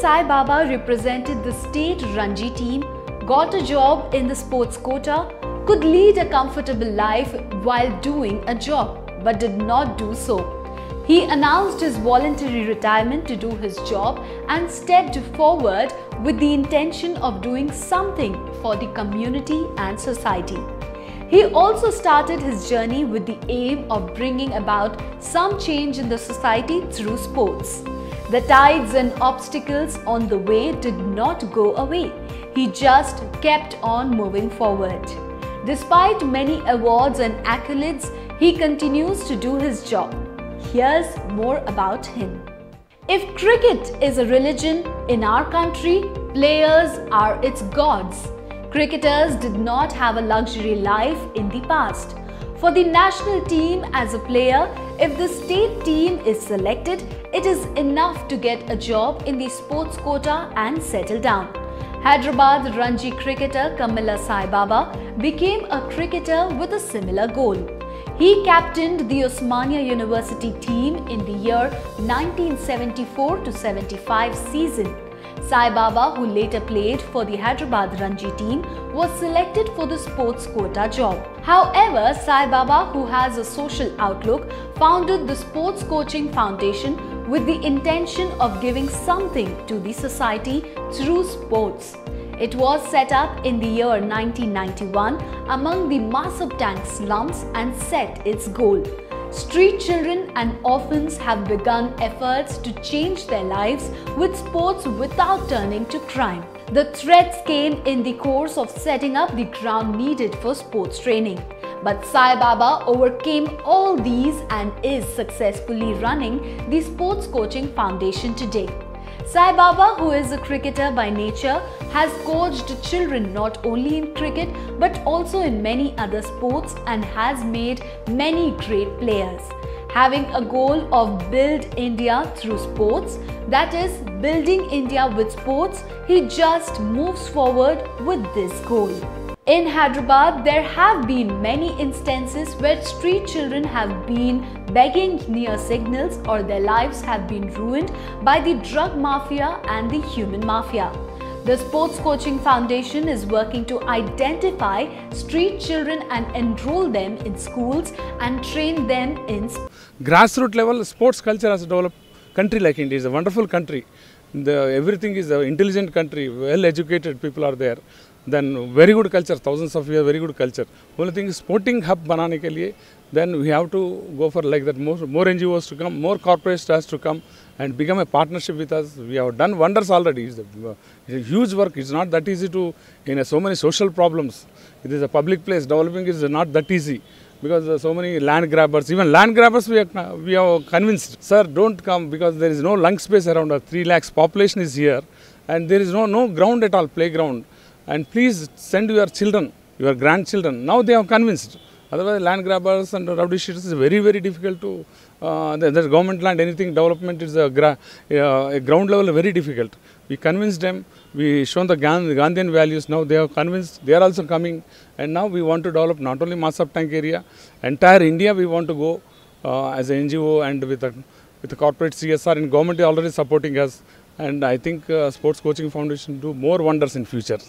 Sai Baba represented the state Ranji team, got a job in the sports quota, could lead a comfortable life while doing a job, but did not do so. He announced his voluntary retirement to do his job and stepped forward with the intention of doing something for the community and society. He also started his journey with the aim of bringing about some change in the society through sports. The tides and obstacles on the way did not go away. He just kept on moving forward. Despite many awards and accolades, he continues to do his job. Here's more about him. If cricket is a religion in our country, players are its gods. Cricketers did not have a luxury life in the past. For the national team as a player, if the state team is selected, it is enough to get a job in the sports quota and settle down. Hyderabad Ranji cricketer Kamila Sai Baba became a cricketer with a similar goal. He captained the Osmania University team in the year 1974-75 season. Sai Baba, who later played for the Hyderabad Ranji team, was selected for the sports quota job. However, Sai Baba, who has a social outlook, founded the Sports Coaching Foundation with the intention of giving something to the society through sports. It was set up in the year 1991 among the Masabtank slums and set its goal. Street children and orphans have begun efforts to change their lives with sports without turning to crime. The threats came in the course of setting up the ground needed for sports training. But Sai Baba overcame all these and is successfully running the Sports Coaching Foundation today. Sai Baba, who is a cricketer by nature, has coached children not only in cricket but also in many other sports and has made many great players. Having a goal of build India through sports, that is, building India with sports, he just moves forward with this goal. In Hyderabad, there have been many instances where street children have been begging near signals or their lives have been ruined by the drug mafia and the human mafia. The Sports Coaching Foundation is working to identify street children and enroll them in schools and train them in grassroots level. Sports culture has developed. Country like India is a wonderful country. Everything is an intelligent country, well educated people are there. Then very good culture, thousands of years, very good culture. Only thing is sporting hub banane ke liye, then we have to go for like that, more NGOs to come, more corporates has to come and become a partnership with us. We have done wonders already. It's a huge work. It's not that easy to, so many social problems. It is a public place. Developing is not that easy because so many land grabbers, even land grabbers we are convinced, sir, don't come because there is no lung space around us. 3 lakhs population is here and there is no ground at all, playground. And please send your children, your grandchildren. Now they are convinced. Otherwise, land grabbers and rowdy sheeters is very, very difficult to. The government land, anything development is a ground level very difficult. We convinced them. We shown the Gandhian values. Now they are convinced. They are also coming. And now we want to develop not only Masabtank area, entire India. We want to go as an NGO and with the corporate CSR. And government is already supporting us. And I think Sports Coaching Foundation do more wonders in future.